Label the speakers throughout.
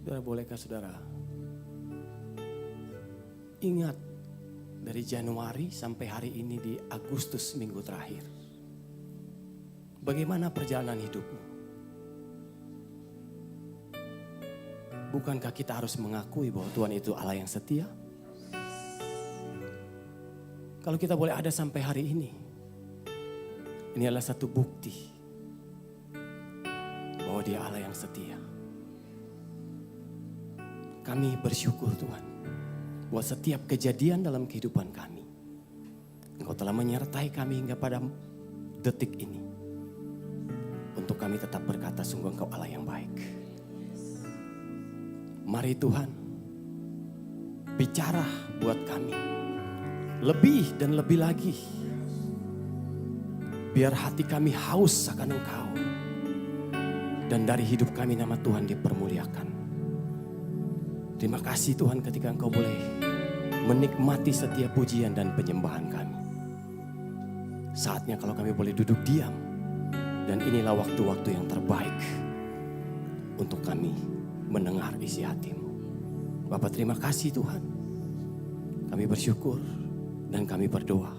Speaker 1: Saudara, bolehkah saudara ingat dari Januari sampai hari ini di Agustus minggu terakhir, bagaimana perjalanan hidupmu? Bukankah kita harus mengakui bahwa Tuhan itu Allah yang setia? Kalau kita boleh ada sampai hari ini adalah satu bukti bahwa Dia Allah yang setia. Kami bersyukur Tuhan, buat setiap kejadian dalam kehidupan kami, Engkau telah menyertai kami hingga pada detik ini. Untuk kami tetap berkata, sungguh Engkau Allah yang baik. Mari Tuhan, bicara buat kami, lebih dan lebih lagi. Biar hati kami haus akan Engkau. Dan dari hidup kami nama Tuhan dipermuliakan. Terima kasih Tuhan ketika Engkau boleh menikmati setiap pujian dan penyembahan kami. Saatnya kalau kami boleh duduk diam. Dan inilah waktu-waktu yang terbaik untuk kami mendengar isi hati-Mu. Bapak, terima kasih Tuhan. Kami bersyukur dan kami berdoa.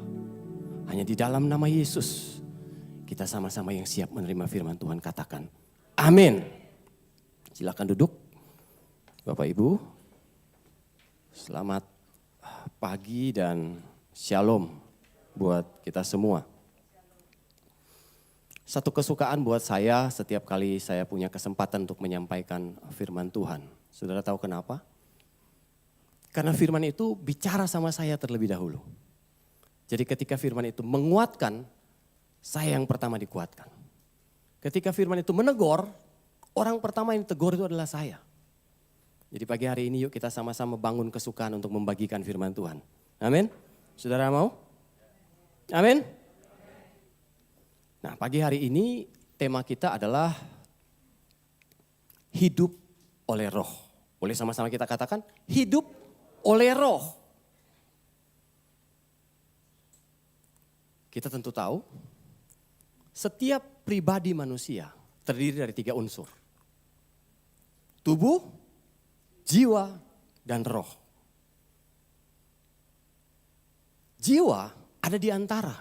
Speaker 1: Hanya di dalam nama Yesus kita sama-sama yang siap menerima firman Tuhan katakan amin. Silakan duduk. Bapak Ibu, selamat pagi dan shalom buat kita semua. Satu kesukaan buat saya setiap kali saya punya kesempatan untuk menyampaikan firman Tuhan. Saudara tahu kenapa? Karena firman itu bicara sama saya terlebih dahulu. Jadi ketika firman itu menguatkan, saya yang pertama dikuatkan. Ketika firman itu menegur, orang pertama yang tegur itu adalah saya. Jadi pagi hari ini yuk kita sama-sama bangun kesukaan untuk membagikan firman Tuhan. Amin. Saudara mau? Amin. Nah, pagi hari ini tema kita adalah hidup oleh roh. Boleh sama-sama kita katakan hidup oleh roh. Kita tentu tahu setiap pribadi manusia terdiri dari 3 unsur. Tubuh, jiwa, dan roh. Jiwa ada di antara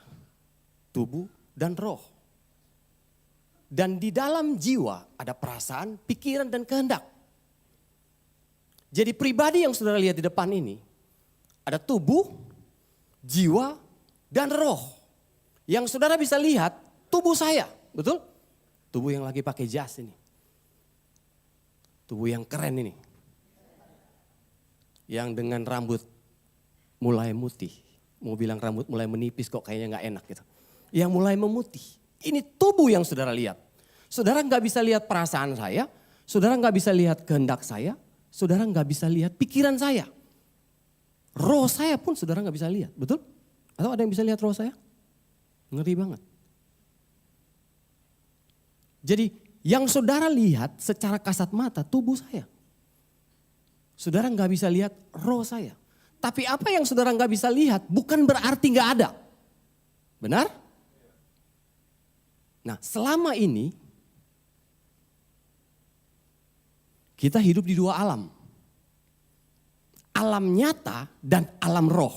Speaker 1: tubuh dan roh. Dan di dalam jiwa ada perasaan, pikiran, dan kehendak. Jadi pribadi yang saudara lihat di depan ini, ada tubuh, jiwa, dan roh. Yang saudara bisa lihat, tubuh saya, betul? Tubuh yang lagi pakai jas ini. Tubuh yang keren ini. Yang dengan rambut mulai mutih. Mau bilang rambut mulai menipis kok kayaknya gak enak gitu. Yang mulai memutih. Ini tubuh yang saudara lihat. Saudara gak bisa lihat perasaan saya. Saudara gak bisa lihat kehendak saya. Saudara gak bisa lihat pikiran saya. Roh saya pun saudara gak bisa lihat, betul? Atau ada yang bisa lihat roh saya? Ngeri banget. Jadi yang saudara lihat secara kasat mata tubuh saya. Saudara gak bisa lihat roh saya. Tapi apa yang saudara gak bisa lihat bukan berarti gak ada. Benar? Nah, selama ini kita hidup di 2 alam. Alam nyata dan alam roh.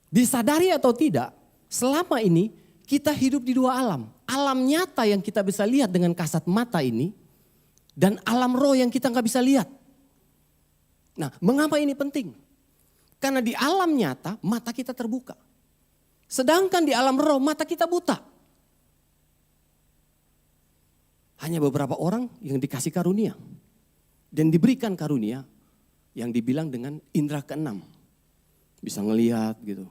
Speaker 1: Disadari atau tidak, selama ini kita hidup di 2 alam. Alam nyata yang kita bisa lihat dengan kasat mata ini dan alam roh yang kita gak bisa lihat. Nah, mengapa ini penting? Karena di alam nyata mata kita terbuka. Sedangkan di alam roh mata kita buta. Hanya beberapa orang yang dikasih karunia. Dan diberikan karunia yang dibilang dengan indera keenam. Bisa ngelihat gitu.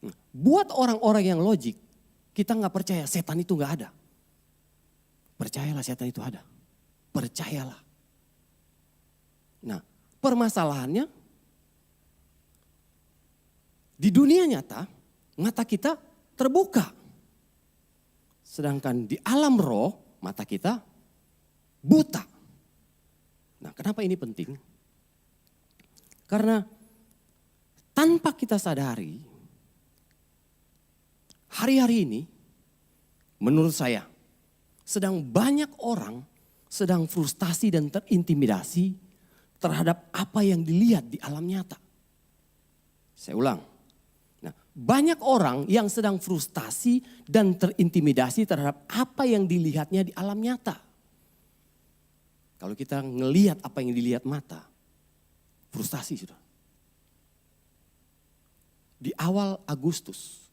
Speaker 1: Nah, buat orang-orang yang logik, kita gak percaya setan itu gak ada. Percayalah setan itu ada. Percayalah. Nah, permasalahannya di dunia nyata, mata kita terbuka. Sedangkan di alam roh, mata kita buta. Nah, kenapa ini penting? Karena tanpa kita sadari, hari-hari ini menurut saya sedang banyak orang sedang frustasi dan terintimidasi terhadap apa yang dilihat di alam nyata. Saya ulang. Nah, banyak orang yang sedang frustasi dan terintimidasi terhadap apa yang dilihatnya di alam nyata. Kalau kita ngelihat apa yang dilihat mata, frustasi sudah. Di awal Agustus,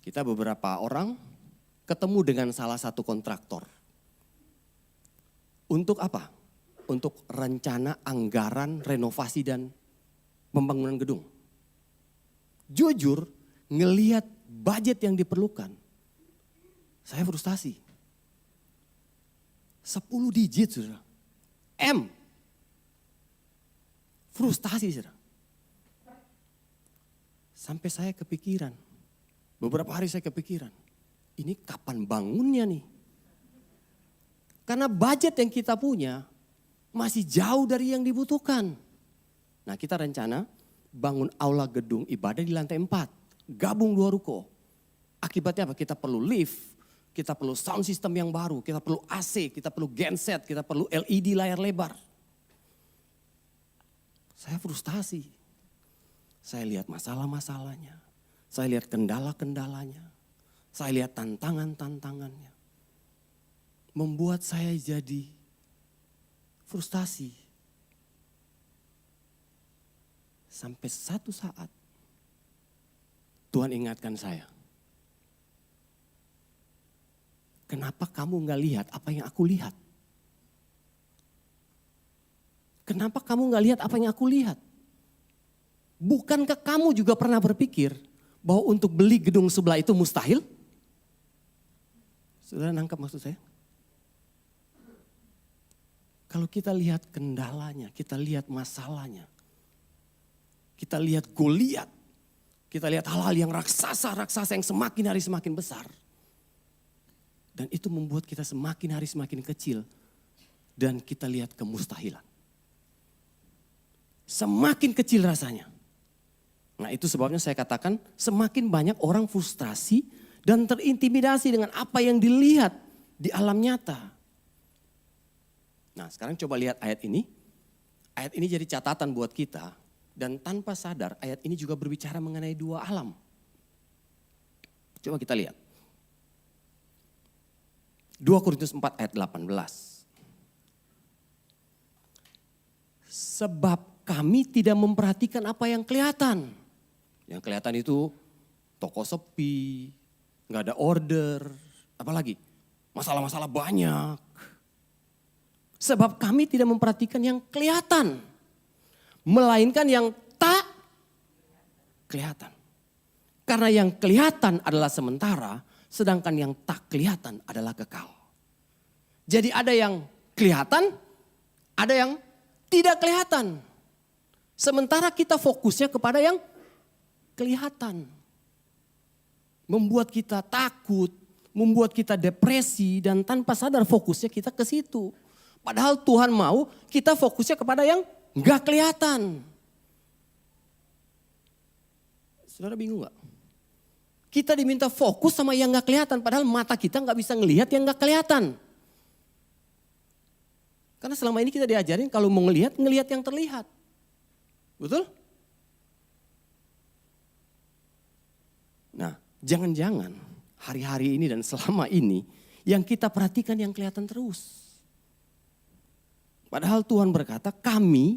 Speaker 1: kita beberapa orang ketemu dengan salah satu kontraktor. Untuk apa? Untuk rencana anggaran renovasi dan pembangunan gedung. Jujur, ngelihat budget yang diperlukan, saya frustasi. 10 digit sudah. M. Frustasi sudah. Sampai saya kepikiran. Beberapa hari saya kepikiran. Ini kapan bangunnya nih? Karena budget yang kita punya masih jauh dari yang dibutuhkan. Nah, kita rencana bangun aula gedung ibadah di lantai 4. Gabung 2 ruko. Akibatnya apa? Kita perlu lift, kita perlu sound system yang baru, kita perlu AC, kita perlu genset, kita perlu LED layar lebar. Saya frustasi. Saya lihat masalah-masalahnya. Saya lihat kendala-kendalanya. Saya lihat tantangan-tantangannya. Membuat saya jadi frustasi. Sampai satu saat Tuhan ingatkan saya. Kenapa kamu gak lihat apa yang aku lihat? Kenapa kamu gak lihat apa yang aku lihat? Bukankah kamu juga pernah berpikir bahwa untuk beli gedung sebelah itu mustahil? Saudara nangkap maksud saya? Kalau kita lihat kendalanya, kita lihat masalahnya, kita lihat Goliat, kita lihat hal-hal yang raksasa-raksasa yang semakin hari semakin besar. Dan itu membuat kita semakin hari semakin kecil dan kita lihat kemustahilan. Semakin kecil rasanya. Nah, itu sebabnya saya katakan semakin banyak orang frustrasi dan terintimidasi dengan apa yang dilihat di alam nyata. Nah, sekarang coba lihat ayat ini. Ayat ini jadi catatan buat kita. Dan tanpa sadar ayat ini juga berbicara mengenai 2 alam. Coba kita lihat. 2 Korintus 4 ayat 18. Sebab kami tidak memperhatikan apa yang kelihatan. Yang kelihatan itu toko sepi, gak ada order, apalagi masalah-masalah banyak. Sebab kami tidak memperhatikan yang kelihatan. Melainkan yang tak kelihatan. Karena yang kelihatan adalah sementara, sedangkan yang tak kelihatan adalah kekal. Jadi ada yang kelihatan, ada yang tidak kelihatan. Sementara kita fokusnya kepada yang kelihatan. Membuat kita takut, membuat kita depresi dan tanpa sadar fokusnya kita ke situ. Padahal Tuhan mau kita fokusnya kepada yang gak kelihatan. Saudara bingung gak? Kita diminta fokus sama yang gak kelihatan. Padahal mata kita gak bisa ngelihat yang gak kelihatan. Karena selama ini kita diajarin kalau mau ngelihat yang terlihat. Betul? Nah, jangan-jangan hari-hari ini dan selama ini yang kita perhatikan yang kelihatan terus. Padahal Tuhan berkata kami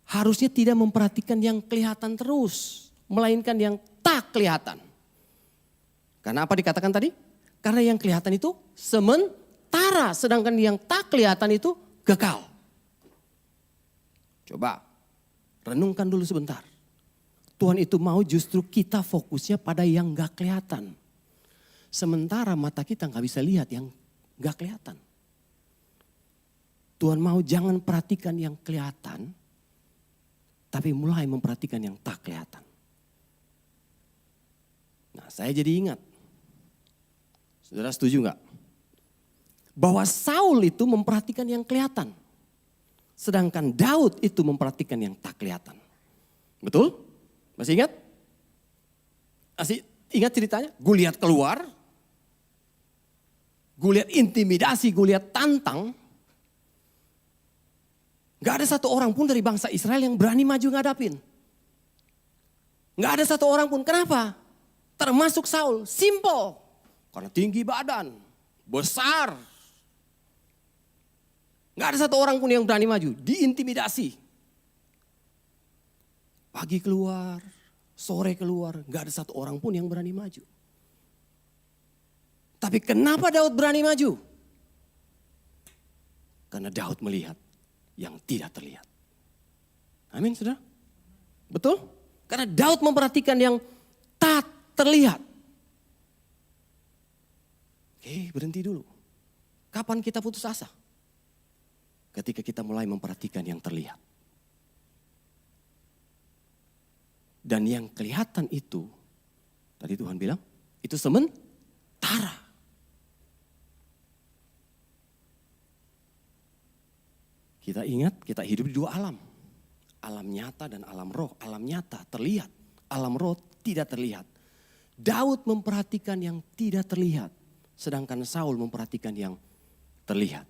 Speaker 1: harusnya tidak memperhatikan yang kelihatan terus. Melainkan yang tak kelihatan. Karena apa dikatakan tadi? Karena yang kelihatan itu sementara. Sedangkan yang tak kelihatan itu kekal. Coba renungkan dulu sebentar. Tuhan itu mau justru kita fokusnya pada yang gak kelihatan. Sementara mata kita gak bisa lihat yang gak kelihatan. Tuhan mau jangan perhatikan yang kelihatan, tapi mulai memperhatikan yang tak kelihatan. Nah, saya jadi ingat. Saudara setuju gak? Bahwa Saul itu memperhatikan yang kelihatan. Sedangkan Daud itu memperhatikan yang tak kelihatan. Betul? Masih ingat? Masih ingat ceritanya? Goliat keluar. Goliat intimidasi, Goliat tantang. Gak ada satu orang pun dari bangsa Israel yang berani maju ngadapin. Gak ada satu orang pun. Kenapa? Termasuk Saul. Simple. Karena tinggi badan. Besar. Gak ada satu orang pun yang berani maju. Diintimidasi. Pagi keluar, sore keluar. Gak ada satu orang pun yang berani maju. Tapi kenapa Daud berani maju? Karena Daud melihat yang tidak terlihat. Amin, saudara? Betul? Karena Daud memperhatikan yang tak terlihat. Oke, berhenti dulu. Kapan kita putus asa? Ketika kita mulai memperhatikan yang terlihat. Dan yang kelihatan itu, tadi Tuhan bilang, itu sementara. Kita ingat, kita hidup di dua alam. Alam nyata dan alam roh. Alam nyata terlihat, alam roh tidak terlihat. Daud memperhatikan yang tidak terlihat. Sedangkan Saul memperhatikan yang terlihat.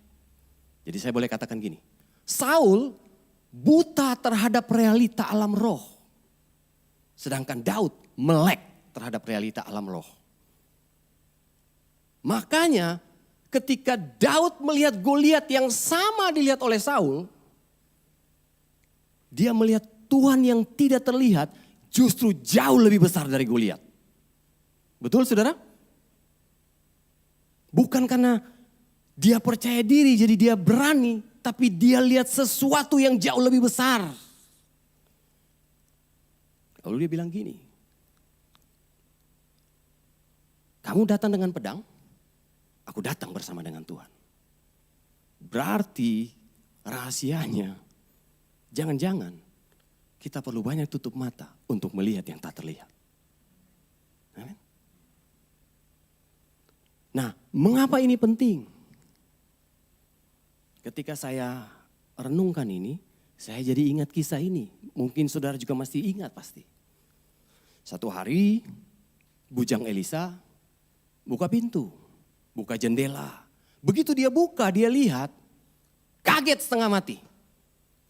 Speaker 1: Jadi saya boleh katakan gini. Saul buta terhadap realita alam roh. Sedangkan Daud melek terhadap realita alam roh. Makanya ketika Daud melihat Goliat yang sama dilihat oleh Saul. Dia melihat Tuhan yang tidak terlihat justru jauh lebih besar dari Goliat. Betul saudara? Bukan karena dia percaya diri jadi dia berani. Tapi dia lihat sesuatu yang jauh lebih besar. Lalu dia bilang gini. Kamu datang dengan pedang. Aku datang bersama dengan Tuhan. Berarti rahasianya. Jangan-jangan kita perlu banyak tutup mata untuk melihat yang tak terlihat. Amin. Nah, mengapa ini penting? Ketika saya renungkan ini, saya jadi ingat kisah ini. Mungkin saudara juga masih ingat pasti. Satu hari, bujang Elisa buka pintu, buka jendela. Begitu dia buka, dia lihat, kaget setengah mati.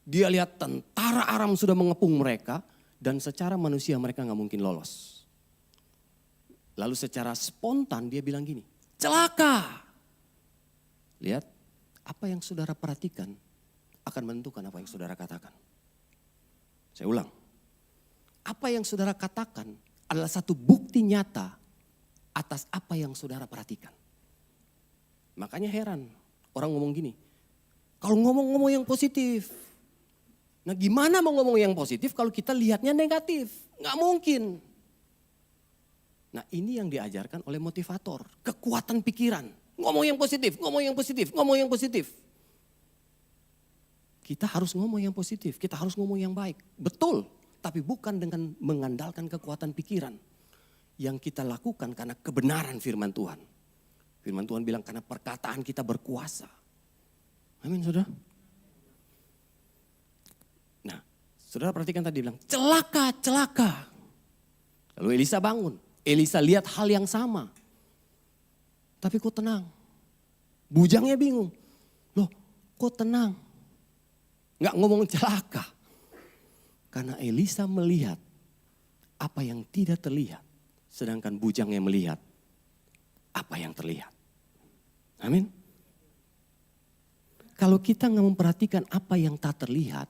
Speaker 1: Dia lihat tentara Aram sudah mengepung mereka dan secara manusia mereka gak mungkin lolos. Lalu secara spontan dia bilang gini, celaka. Lihat, apa yang saudara perhatikan akan menentukan apa yang saudara katakan. Saya ulang. Apa yang saudara katakan adalah satu bukti nyata atas apa yang saudara perhatikan. Makanya heran orang ngomong gini, kalau ngomong-ngomong yang positif. Nah gimana mau ngomong yang positif kalau kita lihatnya negatif? Nggak mungkin. Nah ini yang diajarkan oleh motivator, kekuatan pikiran. Ngomong yang positif, ngomong yang positif, ngomong yang positif. Kita harus ngomong yang positif, kita harus ngomong yang baik. Betul, tapi bukan dengan mengandalkan kekuatan pikiran. Yang kita lakukan karena kebenaran firman Tuhan. Firman Tuhan bilang karena perkataan kita berkuasa. Amin saudara. Nah saudara perhatikan tadi bilang celaka, celaka. Lalu Elisa bangun, Elisa lihat hal yang sama. Tapi kok tenang? Bujangnya bingung. Loh kok tenang? Gak ngomong celaka. Karena Elisa melihat apa yang tidak terlihat. Sedangkan bujangnya melihat apa yang terlihat. Amin. Kalau kita gak memperhatikan apa yang tak terlihat.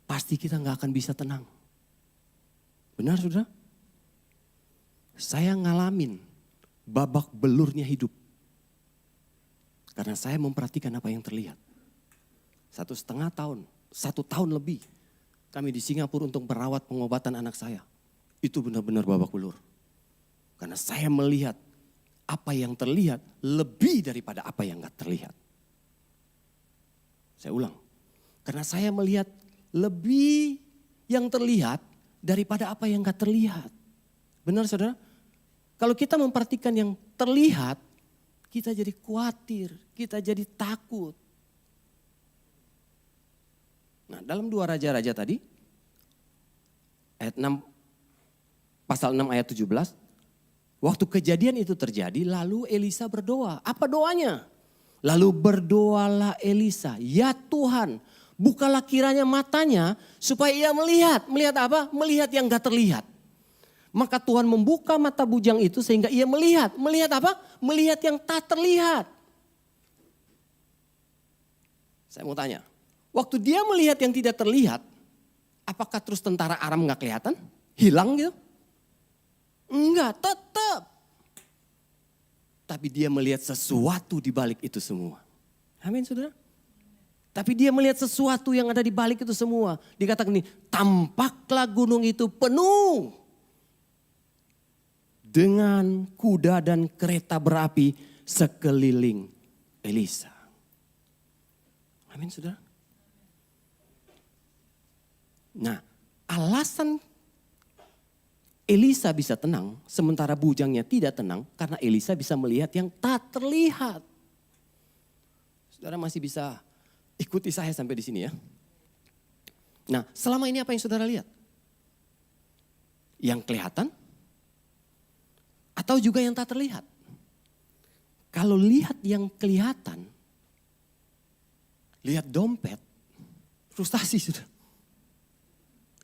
Speaker 1: Pasti kita gak akan bisa tenang. Benar saudara? Saya ngalamin babak belurnya hidup. Karena saya memperhatikan apa yang terlihat. 1,5 tahun, 1 tahun lebih. Kami di Singapura untuk merawat pengobatan anak saya. Itu benar-benar babak belur. Karena saya melihat apa yang terlihat lebih daripada apa yang gak terlihat. Saya ulang. Karena saya melihat lebih yang terlihat daripada apa yang gak terlihat. Benar saudara? Kalau kita memperhatikan yang terlihat, kita jadi khawatir, kita jadi takut. Nah dalam 2 Raja-Raja tadi, ayat 6, pasal 6 ayat 17, Waktu kejadian itu terjadi, lalu Elisa berdoa. Apa doanya? Lalu berdoalah Elisa, ya Tuhan, bukalah kiranya matanya supaya ia melihat. Melihat apa? Melihat yang gak terlihat. Maka Tuhan membuka mata bujang itu sehingga ia melihat. Melihat apa? Melihat yang tak terlihat. Saya mau tanya, waktu dia melihat yang tidak terlihat, apakah terus tentara Aram gak kelihatan? Hilang gitu? Enggak, tetap. Tapi dia melihat sesuatu di balik itu semua. Amin saudara. Tapi dia melihat sesuatu yang ada di balik itu semua. Dikatakan ini, tampaklah gunung itu penuh dengan kuda dan kereta berapi sekeliling Elisa. Amin saudara. Nah, alasan Elisa bisa tenang, sementara bujangnya tidak tenang karena Elisa bisa melihat yang tak terlihat. Saudara masih bisa ikuti saya sampai di sini ya. Nah, selama ini apa yang saudara lihat? Yang kelihatan? Atau juga yang tak terlihat? Kalau lihat yang kelihatan, lihat dompet, frustasi sudah.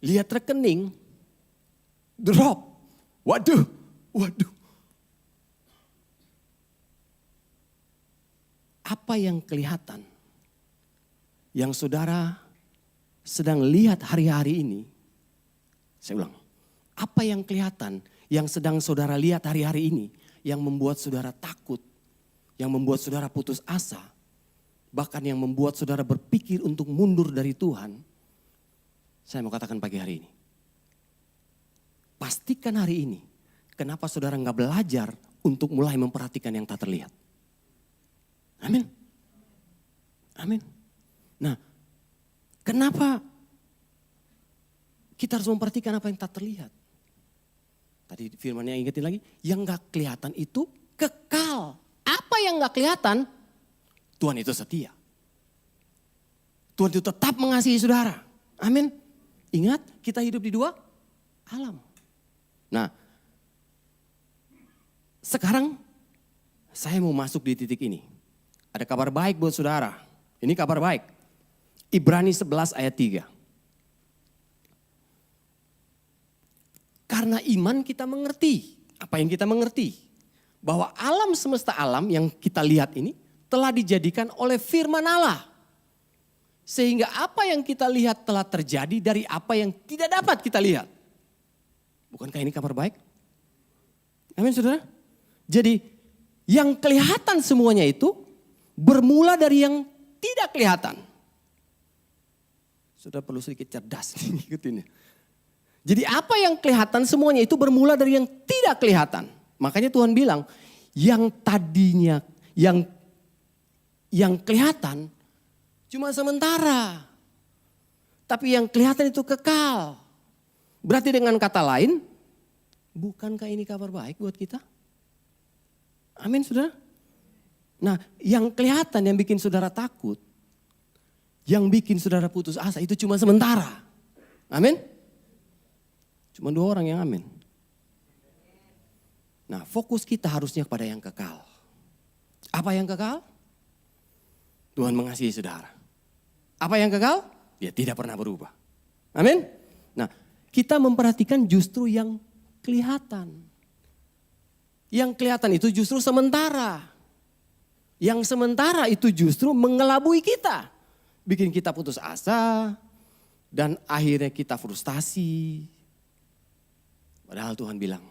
Speaker 1: Lihat rekening, drop. Waduh. Apa yang kelihatan? Yang saudara sedang lihat hari-hari ini. Saya ulang. Apa yang kelihatan? Yang sedang saudara lihat hari-hari ini. Yang membuat saudara takut. Yang membuat saudara putus asa. Bahkan yang membuat saudara berpikir untuk mundur dari Tuhan. Saya mau katakan pagi hari ini. Pastikan hari ini, kenapa saudara nggak belajar untuk mulai memperhatikan yang tak terlihat. Amin. Amin. Nah, kenapa kita harus memperhatikan apa yang tak terlihat? Tadi firmannya ingetin lagi, yang nggak kelihatan itu kekal. Apa yang nggak kelihatan? Tuhan itu setia. Tuhan itu tetap mengasihi saudara. Amin. Ingat, kita hidup di dua alam. Nah, sekarang saya mau masuk di titik ini. Ada kabar baik buat saudara. Ini kabar baik. Ibrani 11 ayat 3. Karena iman kita mengerti. Apa yang kita mengerti? Bahwa alam semesta alam yang kita lihat ini telah dijadikan oleh firman Allah. Sehingga apa yang kita lihat telah terjadi dari apa yang tidak dapat kita lihat. Bukankah ini kabar baik? Amin saudara. Jadi yang kelihatan semuanya itu bermula dari yang tidak kelihatan. Saudara perlu sedikit cerdas ikutin. Jadi apa yang kelihatan semuanya itu bermula dari yang tidak kelihatan. Makanya Tuhan bilang yang tadinya yang kelihatan cuma sementara. Tapi yang kelihatan itu kekal. Berarti dengan kata lain, bukankah ini kabar baik buat kita? Amin saudara. Nah yang kelihatan yang bikin saudara takut, yang bikin saudara putus asa itu cuma sementara. Amin. Cuma 2 orang yang amin. Nah fokus kita harusnya kepada yang kekal. Apa yang kekal? Tuhan mengasihi saudara. Apa yang kekal? Dia tidak pernah berubah. Amin. Nah kita memperhatikan justru yang kelihatan. Yang kelihatan itu justru sementara. Yang sementara itu justru mengelabui kita. Bikin kita putus asa. Dan akhirnya kita frustasi. Padahal Tuhan bilang,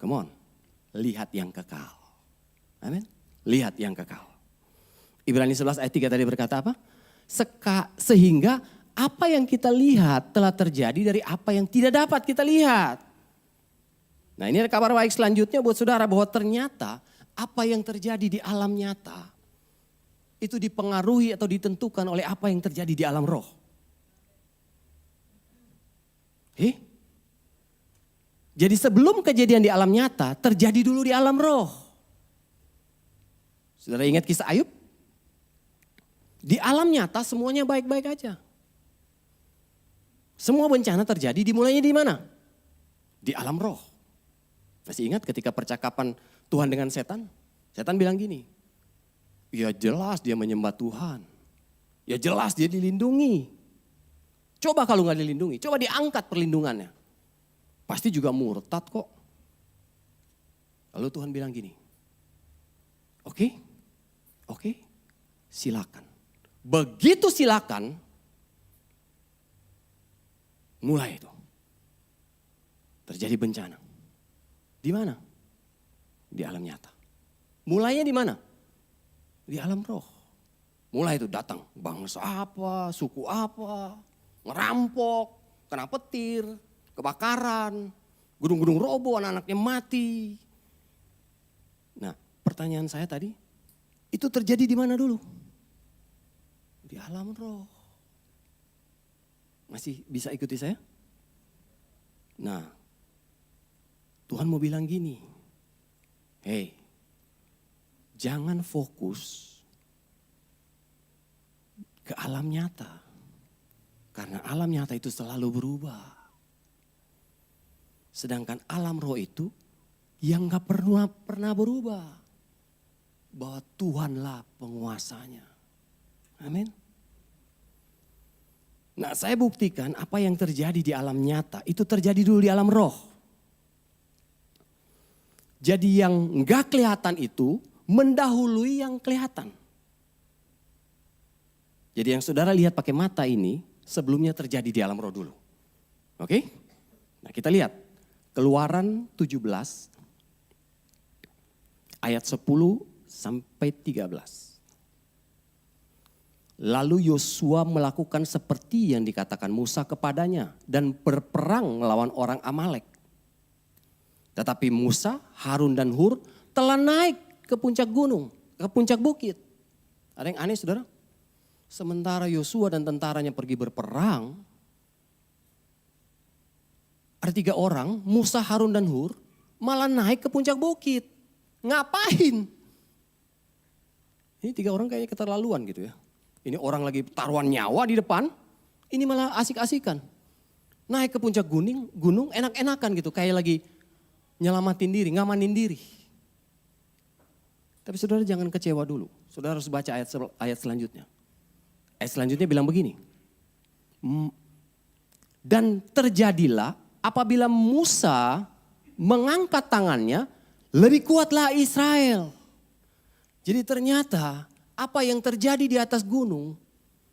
Speaker 1: come on, lihat yang kekal. Amin. Lihat yang kekal. Ibrani 11 ayat 3 tadi berkata apa? Sehingga apa yang kita lihat telah terjadi dari apa yang tidak dapat kita lihat. Nah ini ada kabar baik selanjutnya buat saudara bahwa ternyata apa yang terjadi di alam nyata itu dipengaruhi atau ditentukan oleh apa yang terjadi di alam roh. Jadi sebelum kejadian di alam nyata terjadi dulu di alam roh. Saudara ingat kisah Ayub? Di alam nyata semuanya baik-baik aja. Semua bencana terjadi dimulainya di mana? Di alam roh. Masih ingat ketika percakapan Tuhan dengan setan? Setan bilang gini, ya jelas dia menyembah Tuhan. Ya jelas dia dilindungi. Coba kalau nggak dilindungi, coba diangkat perlindungannya. Pasti juga murtad kok. Lalu Tuhan bilang gini, oke, silakan. Begitu silakan, mulai itu. Terjadi bencana. Di mana? Di alam nyata. Mulainya di mana? Di alam roh. Mulai itu datang bangsa apa, suku apa, ngerampok, kena petir, kebakaran, gunung-gunung roboh, anak-anaknya mati. Nah, pertanyaan saya tadi, itu terjadi di mana dulu? Di alam roh. Masih bisa ikuti saya? Nah, Tuhan mau bilang gini, hey, jangan fokus ke alam nyata. Karena alam nyata itu selalu berubah. Sedangkan alam roh itu yang gak pernah berubah. Bahwa Tuhanlah penguasanya. Amin. Nah, saya buktikan apa yang terjadi di alam nyata itu terjadi dulu di alam roh. Jadi yang gak kelihatan itu mendahului yang kelihatan. Jadi yang saudara lihat pakai mata ini sebelumnya terjadi di alam roh dulu. Oke? Nah, kita lihat Keluaran 17 ayat 10 sampai 13. Lalu Yosua melakukan seperti yang dikatakan Musa kepadanya dan berperang melawan orang Amalek. Tetapi Musa, Harun dan Hur telah naik ke puncak gunung, ke puncak bukit. Ada yang aneh saudara? Sementara Yosua dan tentaranya pergi berperang, ada 3 orang, Musa, Harun dan Hur malah naik ke puncak bukit. Ngapain? Ini 3 orang kayaknya keterlaluan gitu ya. Ini orang lagi taruhan nyawa di depan, ini malah asik-asikan. Naik ke puncak gunung enak-enakan gitu, kayak lagi nyelamatin diri, ngamanin diri. Tapi saudara jangan kecewa dulu, saudara harus baca ayat selanjutnya. Ayat selanjutnya bilang begini. Dan terjadilah apabila Musa mengangkat tangannya, lebih kuatlah Israel. Jadi ternyata apa yang terjadi di atas gunung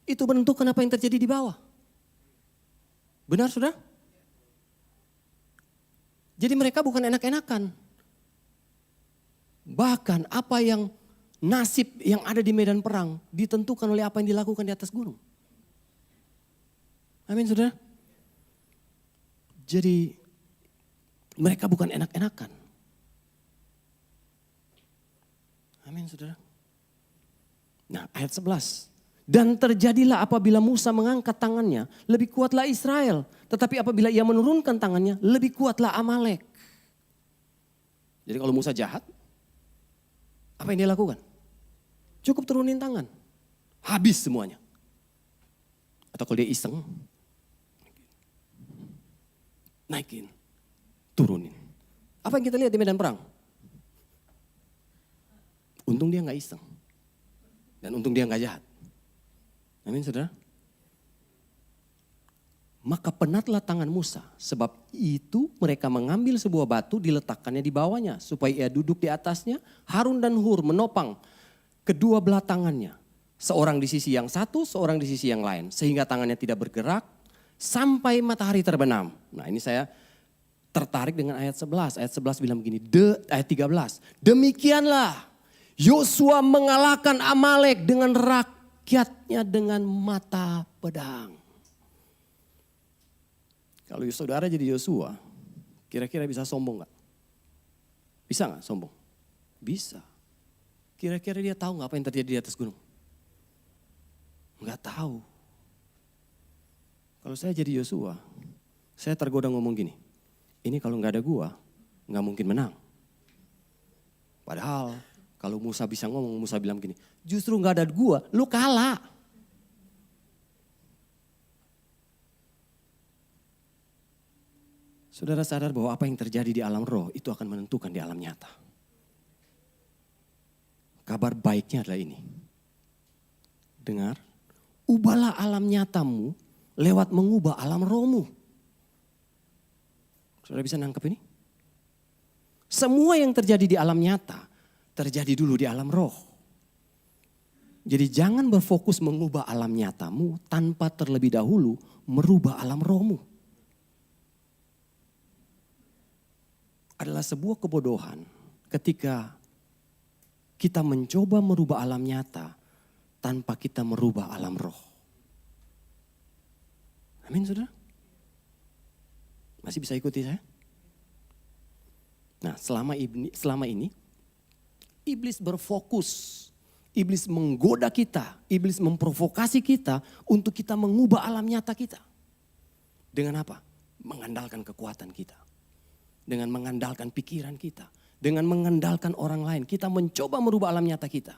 Speaker 1: itu menentukan apa yang terjadi di bawah. Benar saudara? Jadi mereka bukan enak-enakan. Bahkan apa yang nasib yang ada di medan perang ditentukan oleh apa yang dilakukan di atas gunung. Amin saudara. Jadi mereka bukan enak-enakan. Amin saudara. Nah ayat 11. Dan terjadilah apabila Musa mengangkat tangannya, lebih kuatlah Israel. Tetapi apabila ia menurunkan tangannya, lebih kuatlah Amalek. Jadi kalau Musa jahat, apa yang dia lakukan? Cukup turunin tangan. Habis semuanya. Atau kalau dia iseng, naikin, turunin. Apa yang kita lihat di medan perang? Untung dia gak iseng. Dan untung dia gak jahat. Amin saudara. Maka penatlah tangan Musa. Sebab itu mereka mengambil sebuah batu diletakkannya di bawahnya. Supaya ia duduk di atasnya. Harun dan Hur menopang kedua belah tangannya. Seorang di sisi yang satu, seorang di sisi yang lain. Sehingga tangannya tidak bergerak sampai matahari terbenam. Nah ini saya tertarik dengan ayat 11. Ayat 11 bilang begini, ayat 13. Demikianlah Yosua mengalahkan Amalek dengan rakyatnya dengan mata pedang. Kalau saudara jadi Yosua, kira-kira bisa sombong gak? Bisa gak sombong? Bisa. Kira-kira dia tahu gak apa yang terjadi di atas gunung? Gak tahu. Kalau saya jadi Yosua, saya tergoda ngomong gini, ini kalau gak ada gua, gak mungkin menang. Padahal kalau Musa bisa ngomong, Musa bilang gini, justru gak ada gua, lu kalah. Saudara sadar bahwa apa yang terjadi di alam roh itu akan menentukan di alam nyata. Kabar baiknya adalah ini. Dengar, ubahlah alam nyatamu lewat mengubah alam rohmu. Saudara bisa nangkep ini? Semua yang terjadi di alam nyata terjadi dulu di alam roh. Jadi jangan berfokus mengubah alam nyatamu tanpa terlebih dahulu merubah alam rohmu. Adalah sebuah kebodohan ketika kita mencoba merubah alam nyata tanpa kita merubah alam roh. Amin, saudara? Masih bisa ikuti saya? Nah, selama ini iblis berfokus, iblis menggoda kita, iblis memprovokasi kita untuk kita mengubah alam nyata kita. Dengan apa? Mengandalkan kekuatan kita. Dengan mengandalkan pikiran kita. Dengan mengandalkan orang lain. Kita mencoba merubah alam nyata kita.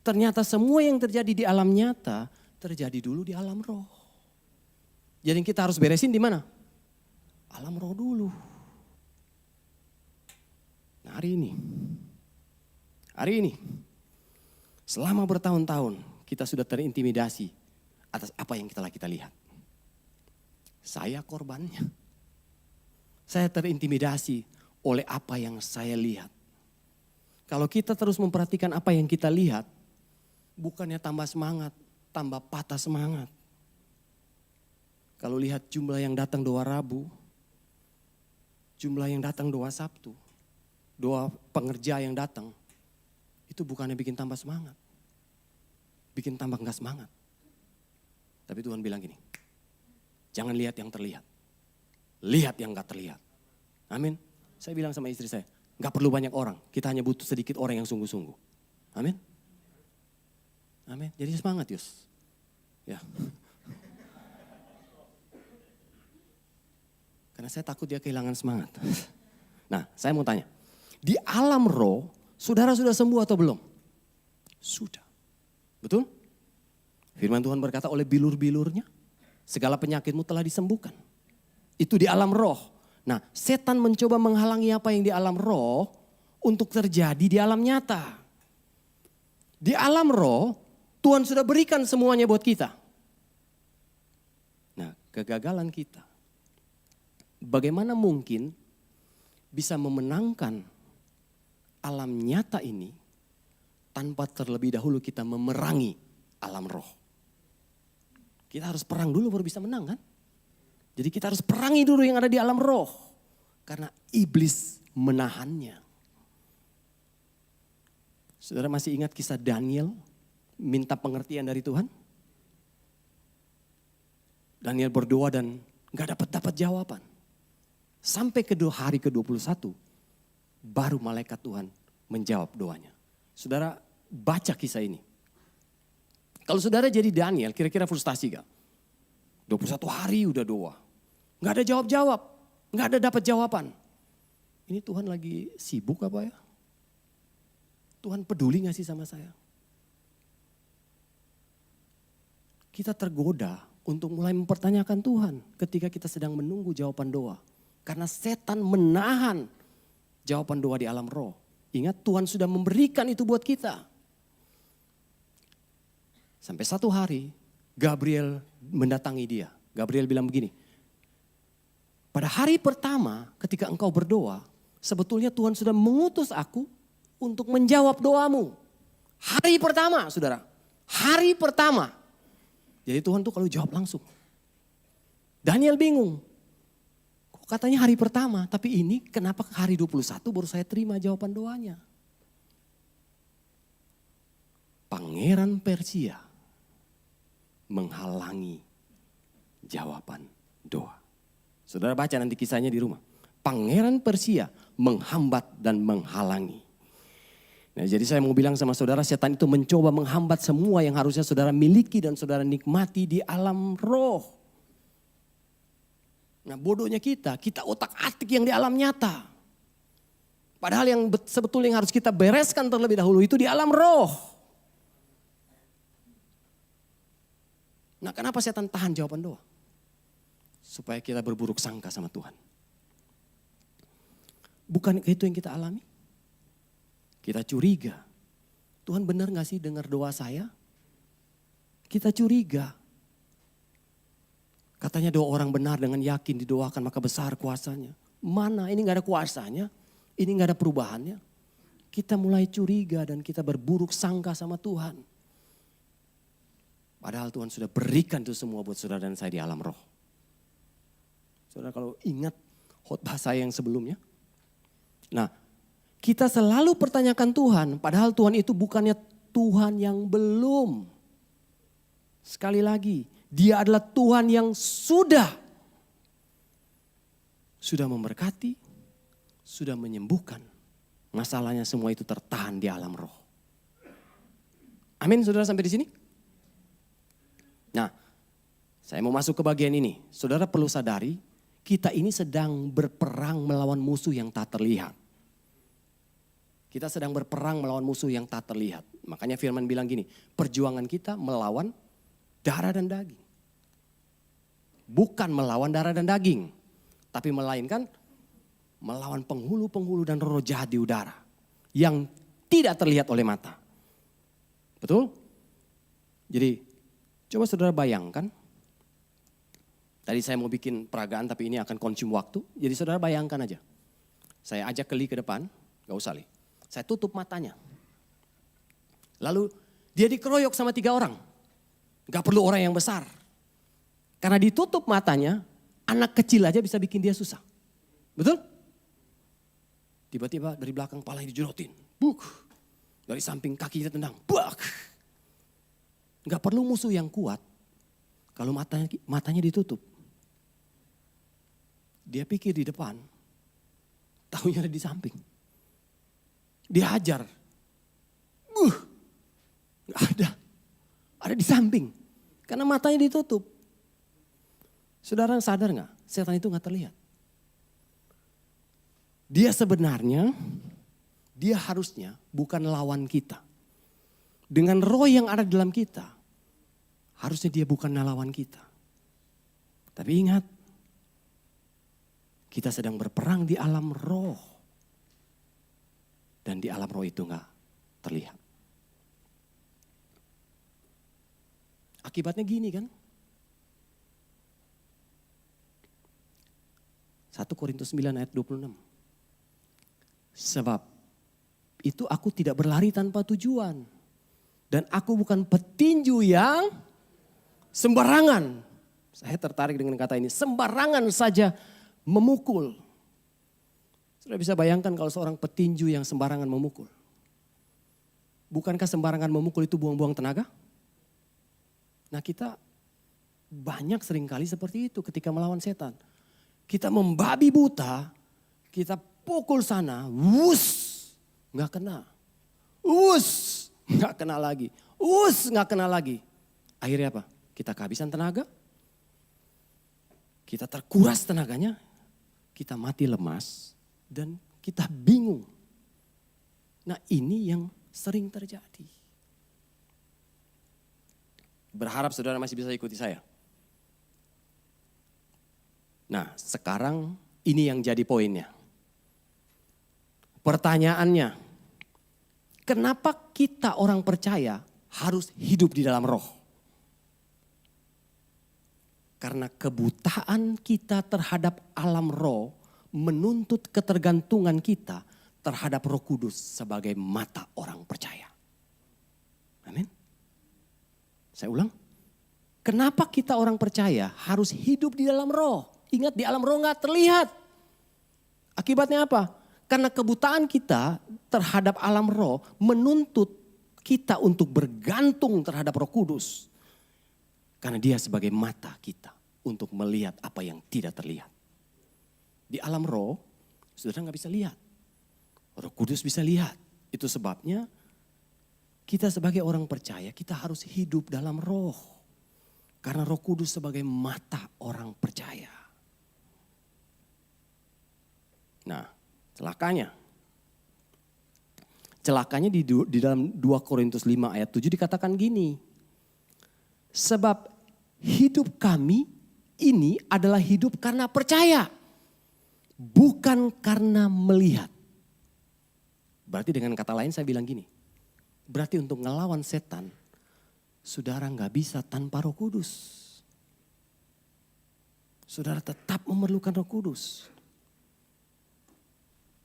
Speaker 1: Ternyata semua yang terjadi di alam nyata terjadi dulu di alam roh. Jadi kita harus beresin di mana? Alam roh dulu. Nah, hari ini, selama bertahun-tahun kita sudah terintimidasi atas apa yang telah kita lihat. Saya korbannya. Saya terintimidasi oleh apa yang saya lihat. Kalau kita terus memperhatikan apa yang kita lihat, bukannya tambah semangat, tambah patah semangat. Kalau lihat jumlah yang datang doa Rabu, jumlah yang datang doa Sabtu, doa pengerja yang datang, itu bukannya bikin tambah semangat. Bikin tambah enggak semangat. Tapi Tuhan bilang gini, jangan lihat yang terlihat. Lihat yang enggak terlihat. Amin. Saya bilang sama istri saya, enggak perlu banyak orang. Kita hanya butuh sedikit orang yang sungguh-sungguh. Amin. Amin. Jadi semangat Yus. Ya. Karena saya takut dia kehilangan semangat. Nah, saya mau tanya. Di alam roh, saudara sudah sembuh atau belum? Sudah. Betul? Firman Tuhan berkata oleh bilur-bilurnya, segala penyakitmu telah disembuhkan. Itu di alam roh. Nah, setan mencoba menghalangi apa yang di alam roh untuk terjadi di alam nyata. Di alam roh, Tuhan sudah berikan semuanya buat kita. Nah, kegagalan kita. Bagaimana mungkin bisa memenangkan alam nyata ini tanpa terlebih dahulu kita memerangi alam roh. Kita harus perang dulu baru bisa menang kan? Jadi kita harus perangi dulu yang ada di alam roh. Karena iblis menahannya. Saudara masih ingat kisah Daniel minta pengertian dari Tuhan? Daniel berdoa dan gak dapat jawaban. Sampai ke hari ke-21 baru malaikat Tuhan menjawab doanya. Saudara baca kisah ini. Kalau saudara jadi Daniel kira-kira frustasi gak? 21 hari udah doa. Gak ada jawab-jawab. Gak ada dapat jawaban. Ini Tuhan lagi sibuk apa ya? Tuhan peduli gak sih sama saya? Kita tergoda untuk mulai mempertanyakan Tuhan ketika kita sedang menunggu jawaban doa. Karena setan menahan jawaban doa di alam roh. Ingat Tuhan sudah memberikan itu buat kita. Sampai satu hari Gabriel mendatangi dia. Gabriel bilang begini. Pada hari pertama ketika engkau berdoa, sebetulnya Tuhan sudah mengutus aku untuk menjawab doamu. Hari pertama saudara. Hari pertama. Jadi Tuhan tuh kalau jawab langsung. Daniel bingung. Kok katanya hari pertama, tapi ini kenapa hari 21 baru saya terima jawaban doanya. Pangeran Persia menghalangi jawaban doa. Saudara baca nanti kisahnya di rumah. Pangeran Persia menghambat dan menghalangi. Nah, jadi saya mau bilang sama saudara, setan itu mencoba menghambat semua yang harusnya saudara miliki dan saudara nikmati di alam roh. Nah, bodohnya kita otak-atik yang di alam nyata. Padahal yang sebetulnya yang harus kita bereskan terlebih dahulu itu di alam roh. Nah, kenapa setan tahan jawaban doa? Supaya kita berburuk sangka sama Tuhan. Bukan itu yang kita alami? Kita curiga. Tuhan benar gak sih dengar doa saya? Kita curiga. Katanya doa orang benar dengan yakin didoakan maka besar kuasanya. Mana? Ini gak ada kuasanya. Ini gak ada perubahannya. Kita mulai curiga dan kita berburuk sangka sama Tuhan. Padahal Tuhan sudah berikan itu semua buat saudara dan saya di alam roh. Saudara kalau ingat khotbah saya yang sebelumnya. Nah, kita selalu pertanyakan Tuhan, padahal Tuhan itu bukannya Tuhan yang belum. Sekali lagi, Dia adalah Tuhan yang sudah memberkati, sudah menyembuhkan. Masalahnya semua itu tertahan di alam roh. Amin, saudara sampai di sini? Nah, saya mau masuk ke bagian ini. Saudara perlu sadari, kita ini sedang berperang melawan musuh yang tak terlihat. Kita sedang berperang melawan musuh yang tak terlihat. Makanya firman bilang gini, perjuangan kita melawan darah dan daging. Bukan melawan darah dan daging. Tapi melainkan melawan penghulu-penghulu dan roh jahat di udara. Yang tidak terlihat oleh mata. Betul? Jadi coba saudara bayangkan. Tadi saya mau bikin peragaan tapi ini akan konsum waktu. Jadi saudara bayangkan aja. Saya ajak Li ke depan, gak usah Li. Saya tutup matanya. Lalu dia dikeroyok sama 3 orang. Gak perlu orang yang besar. Karena ditutup matanya, anak kecil aja bisa bikin dia susah. Betul? Tiba-tiba dari belakang palanya dijerotin. Buk. Dari samping kakinya tendang. Buk. Gak perlu musuh yang kuat. Kalau matanya ditutup. Dia pikir di depan. Taunya ada di samping. Dia hajar. Gak ada. Ada di samping. Karena matanya ditutup. Saudara sadar gak? Setan itu gak terlihat. Dia sebenarnya, dia harusnya bukan lawan kita. Dengan roh yang ada dalam kita, harusnya dia bukan lawan kita. Tapi ingat, kita sedang berperang di alam roh. Dan di alam roh itu gak terlihat. Akibatnya gini kan. 1 Korintus 9 ayat 26. Sebab itu aku tidak berlari tanpa tujuan. Dan aku bukan petinju yang sembarangan. Saya tertarik dengan kata ini. Sembarangan saja memukul. Sudah bisa bayangkan kalau seorang petinju yang sembarangan memukul. Bukankah sembarangan memukul itu buang-buang tenaga? Nah kita banyak seringkali seperti itu ketika melawan setan. Kita membabi buta, kita pukul sana, wus, gak kena. Wus, gak kena lagi. Wus, gak kena lagi. Akhirnya apa? Kita kehabisan tenaga. Kita terkuras tenaganya. Kita mati lemas. Dan kita bingung. Nah ini yang sering terjadi. Berharap saudara masih bisa ikuti saya. Nah sekarang ini yang jadi poinnya. Pertanyaannya, kenapa kita orang percaya harus hidup di dalam roh? Karena kebutaan kita terhadap alam roh menuntut ketergantungan kita terhadap Roh Kudus sebagai mata orang percaya. Amin. Saya ulang. Kenapa kita orang percaya harus hidup di dalam roh? Ingat di alam roh gak terlihat. Akibatnya apa? Karena kebutaan kita terhadap alam roh menuntut kita untuk bergantung terhadap Roh Kudus. Karena dia sebagai mata kita untuk melihat apa yang tidak terlihat. Di alam roh, saudara gak bisa lihat. Roh Kudus bisa lihat. Itu sebabnya kita sebagai orang percaya kita harus hidup dalam roh. Karena Roh Kudus sebagai mata orang percaya. Nah, celakanya di dalam 2 Korintus 5 ayat 7 dikatakan gini. Sebab hidup kami ini adalah hidup karena percaya. bukan karena melihat. Berarti dengan kata lain saya bilang gini, berarti untuk ngelawan setan, saudara gak bisa tanpa Roh Kudus. Saudara tetap memerlukan Roh Kudus.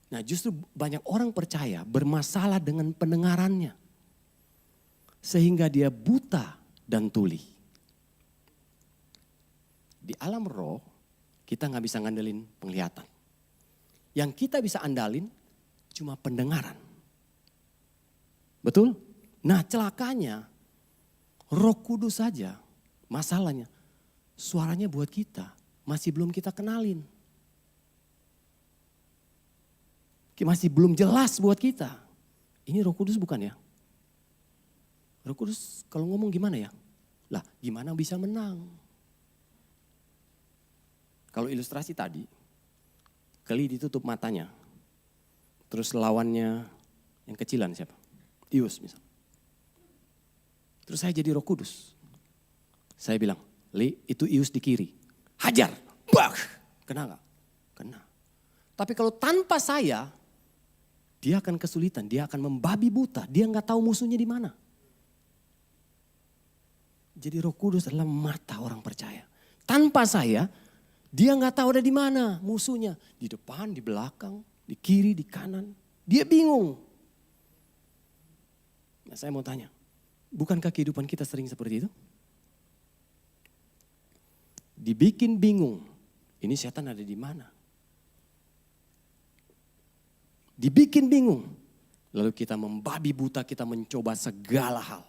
Speaker 1: Nah justru banyak orang percaya bermasalah dengan pendengarannya. Sehingga dia buta dan tuli. Di alam roh kita gak bisa ngandelin penglihatan. Yang kita bisa andalin cuma pendengaran. Betul? Nah celakanya Roh Kudus saja masalahnya. Suaranya buat kita masih belum kita kenalin. Masih belum jelas buat kita. Ini Roh Kudus bukan ya? Roh Kudus kalau ngomong gimana ya? Lah gimana bisa menang? Kalau ilustrasi tadi, Keli ditutup matanya. Terus lawannya yang kecilan siapa? Ius misal. Terus saya jadi Roh Kudus. Saya bilang, Li itu Ius di kiri. Hajar, bah, kena gak? Kena. Tapi kalau tanpa saya, dia akan kesulitan, dia akan membabi buta, dia gak tahu musuhnya di mana. Jadi Roh Kudus adalah mata orang percaya. Tanpa saya, dia gak tahu ada di mana musuhnya. Di depan, di belakang, di kiri, di kanan. Dia bingung. Nah saya mau tanya, bukankah kehidupan kita sering seperti itu? Dibikin bingung, ini setan ada di mana? Dibikin bingung, lalu kita membabi buta, kita mencoba segala hal.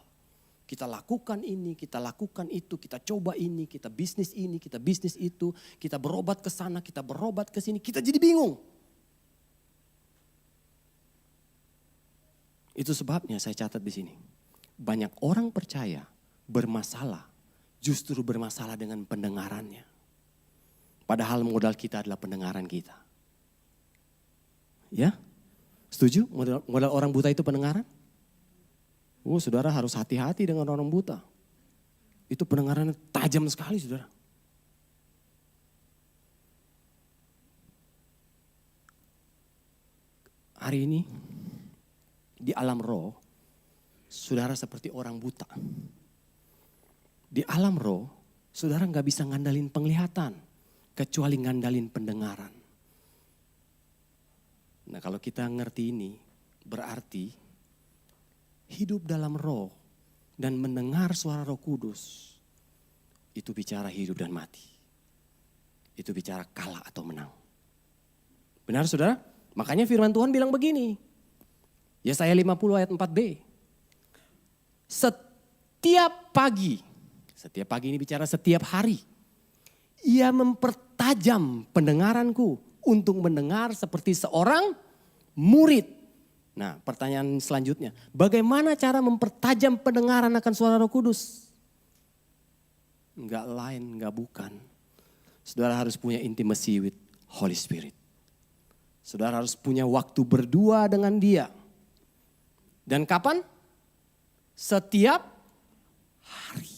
Speaker 1: Kita lakukan ini, kita lakukan itu, kita coba ini, kita bisnis itu, kita berobat ke sana, kita berobat ke sini, kita jadi bingung. Itu sebabnya saya catat di sini. Banyak orang percaya bermasalah, justru bermasalah dengan pendengarannya. Padahal modal kita adalah pendengaran kita. Ya? Setuju? Modal orang buta itu pendengaran? Saudara harus hati-hati dengan orang buta. Itu pendengarannya tajam sekali, saudara. Hari ini di alam roh, saudara seperti orang buta. Di alam roh, saudara gak bisa ngandalin penglihatan, kecuali ngandalin pendengaran. Nah kalau kita ngerti ini, berarti hidup dalam roh dan mendengar suara Roh Kudus, itu bicara hidup dan mati. Itu bicara kalah atau menang. Benar saudara? Makanya firman Tuhan bilang begini. Yesaya 50 ayat 4b. Setiap pagi ini bicara setiap hari. Ia mempertajam pendengaranku untuk mendengar seperti seorang murid. Nah pertanyaan selanjutnya, bagaimana cara mempertajam pendengaran akan suara Roh Kudus? Enggak lain, enggak bukan. Saudara harus punya intimacy with Holy Spirit. Saudara harus punya waktu berdua dengan Dia. Dan kapan? Setiap hari.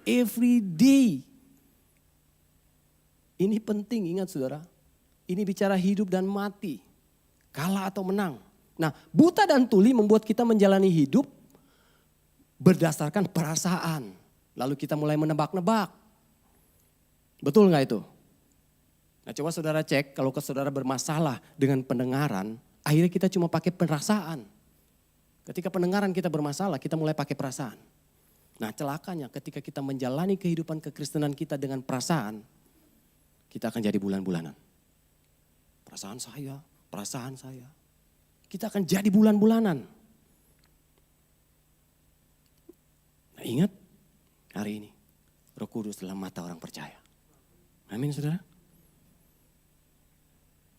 Speaker 1: Every day. Ini penting, ingat saudara. Ini bicara hidup dan mati. Kalah atau menang. Nah, buta dan tuli membuat kita menjalani hidup berdasarkan perasaan. Lalu kita mulai menebak-nebak. Betul gak itu? Nah coba saudara cek, kalau saudara bermasalah dengan pendengaran, akhirnya kita cuma pakai perasaan. Ketika pendengaran kita bermasalah, kita mulai pakai perasaan. Nah celakanya ketika kita menjalani kehidupan kekristenan kita dengan perasaan, kita akan jadi bulan-bulanan. Perasaan saya. Kita akan jadi bulan-bulanan. Nah, ingat hari ini Roh Kudus dalam mata orang percaya. Amin saudara.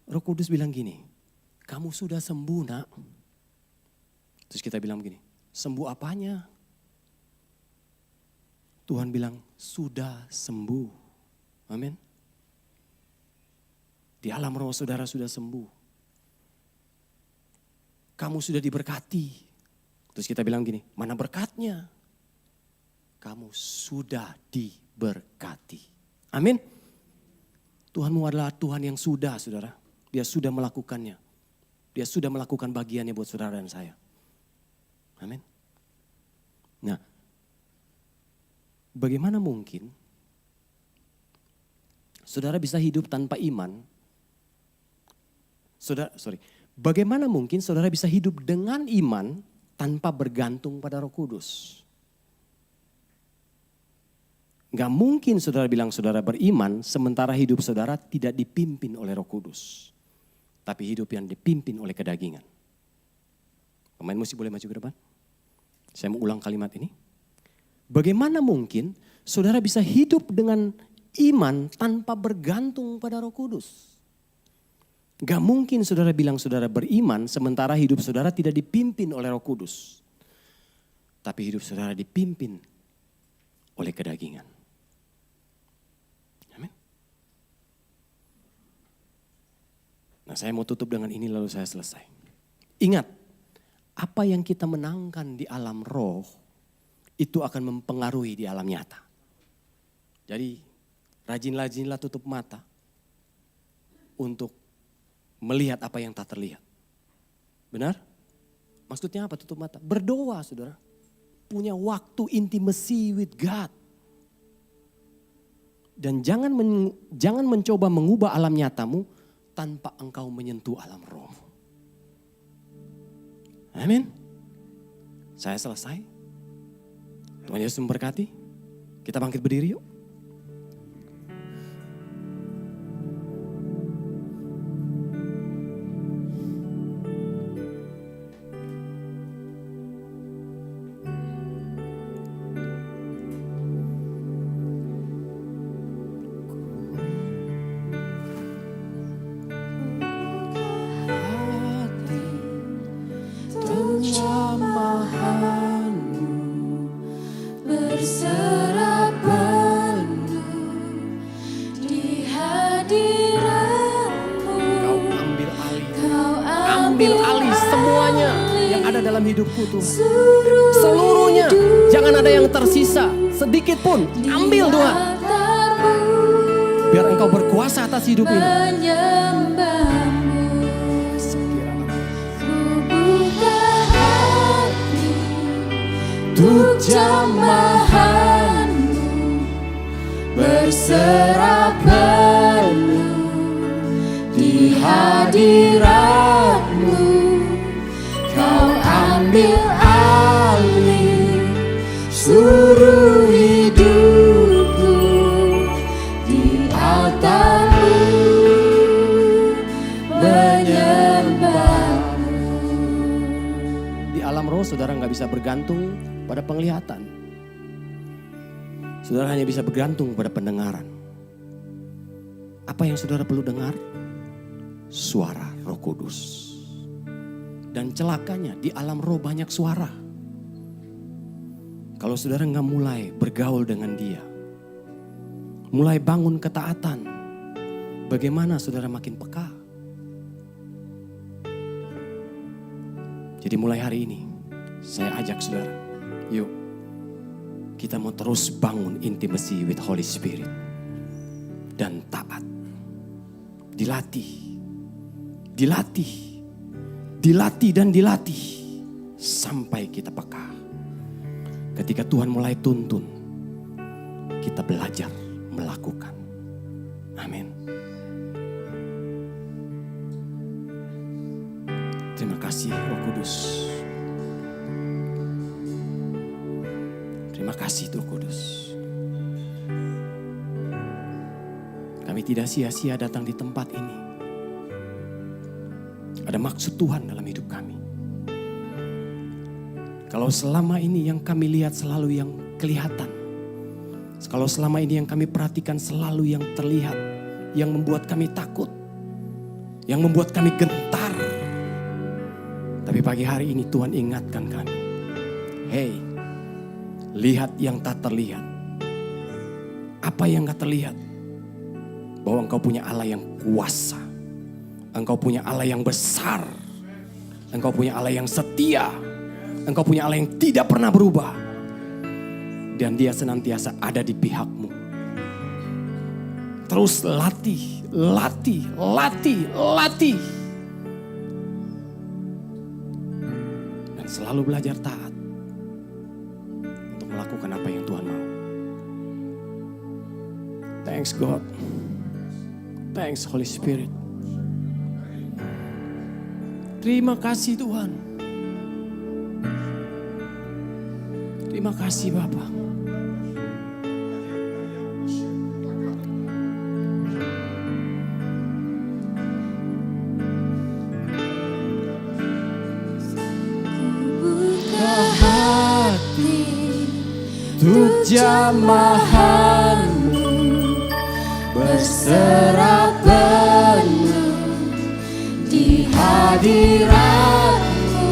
Speaker 1: Roh Kudus bilang gini, kamu sudah sembuh nak. Terus kita bilang begini, sembuh apanya? Tuhan bilang sudah sembuh. Amin. Di alam roh saudara sudah sembuh. Kamu sudah diberkati. Terus kita bilang gini, mana berkatnya? Kamu sudah diberkati. Amin. Tuhanmu adalah Tuhan yang sudah, saudara. Dia sudah melakukannya. Dia sudah melakukan bagiannya buat saudara dan saya. Amin. Nah, bagaimana mungkin saudara bisa hidup tanpa iman? Bagaimana mungkin saudara bisa hidup dengan iman tanpa bergantung pada Roh Kudus? Gak mungkin saudara bilang saudara beriman sementara hidup saudara tidak dipimpin oleh Roh Kudus. Tapi hidup yang dipimpin oleh kedagingan. Pemain musik boleh maju ke depan? Saya mau ulang kalimat ini. Bagaimana mungkin saudara bisa hidup dengan iman tanpa bergantung pada Roh Kudus? Gak mungkin saudara bilang saudara beriman sementara hidup saudara tidak dipimpin oleh Roh Kudus. Tapi hidup saudara dipimpin oleh kedagingan. Amin. Nah, saya mau tutup dengan ini lalu saya selesai. Ingat, apa yang kita menangkan di alam roh itu akan mempengaruhi di alam nyata. Jadi rajin-rajinlah tutup mata untuk melihat apa yang tak terlihat. Benar? Maksudnya apa tutup mata? Berdoa, saudara. Punya waktu intimacy with God. Dan jangan mencoba mengubah alam nyatamu tanpa engkau menyentuh alam roh. Amin. Saya selesai. Tuhan Yesus memberkati. Kita bangkit berdiri yuk. Hidupku Tuhan. Seluruhnya. Jangan ada yang tersisa. Sedikit pun. Ambil Tuhan. Biar engkau berkuasa atas hidup ini. Untuk jamahanmu berserah penuh di hadiratmu. Kau ambil alih seluruh hidupku di altarmu menyembahmu. Di alam roh saudara gak bisa bergantung pada penglihatan. Saudara hanya bisa bergantung pada pendengaran. Apa yang saudara perlu dengar? Suara Roh Kudus. Dan celakanya di alam roh banyak suara. Kalau saudara gak mulai bergaul dengan dia, mulai bangun ketaatan, bagaimana saudara makin peka? Jadi mulai hari ini, saya ajak saudara, yuk kita mau terus bangun intimacy with Holy Spirit. Dan taat, dilatih dan dilatih sampai kita peka. Ketika Tuhan mulai tuntun, kita belajar melakukan. Amin. Terima kasih Roh Kudus. Terima kasih Roh Kudus. Kami tidak sia-sia datang di tempat ini. Ada maksud Tuhan dalam hidup kami. Kalau selama ini yang kami lihat selalu yang kelihatan. Kalau selama ini yang kami perhatikan selalu yang terlihat. Yang membuat kami takut. Yang membuat kami gentar. Tapi pagi hari ini Tuhan ingatkan kami. Hey, lihat yang tak terlihat. Apa yang gak terlihat? Bahwa engkau punya Allah yang kuasa. Engkau punya Allah yang besar. Engkau punya Allah yang setia. Engkau punya Allah yang tidak pernah berubah. Dan dia senantiasa ada di pihakmu. Terus latih. Dan selalu belajar taat untuk melakukan apa yang Tuhan mau. Thanks God. Thanks Holy Spirit. Terima kasih Tuhan. Terima kasih Bapa. Untuk jamahanmu berserah penuh di hadiratmu.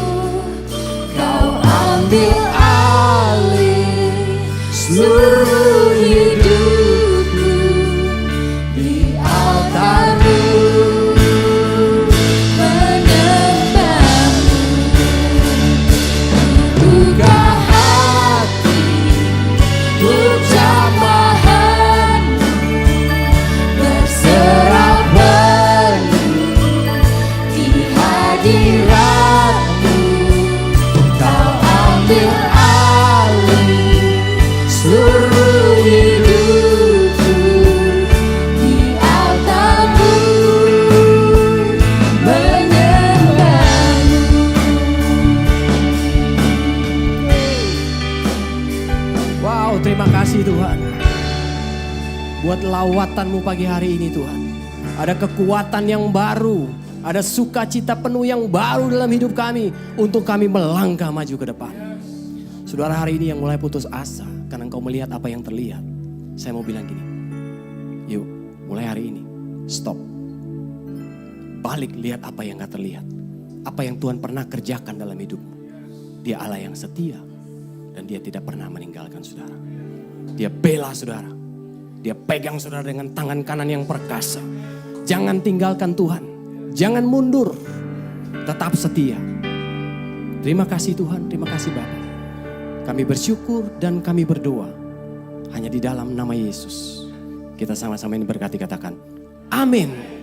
Speaker 1: Kau ambil alih seluruh hidupku di altarmu. Menyembahmu, buka hati untuk jamahanmu berserah penuh di hadiratmu. Kau ambil alih seluruh hidupku di altarmu. Menyembahmu. Wow, terima kasih Tuhan buat lawatanmu pagi hari ini Tuhan. Ada kekuatan yang baru, ada sukacita penuh yang baru dalam hidup kami untuk kami melangkah maju ke depan. Saudara hari ini yang mulai putus asa karena engkau melihat apa yang terlihat, saya mau bilang gini, yuk mulai hari ini stop. Balik lihat apa yang gak terlihat, apa yang Tuhan pernah kerjakan dalam hidupmu. Dia Allah yang setia dan dia tidak pernah meninggalkan saudara. Dia bela saudara. Dia pegang saudara dengan tangan kanan yang perkasa. Jangan tinggalkan Tuhan. Jangan mundur. Tetap setia. Terima kasih Tuhan. Terima kasih Bapa. Kami bersyukur dan kami berdoa. Hanya di dalam nama Yesus. Kita sama-sama ini berkati katakan. Amin.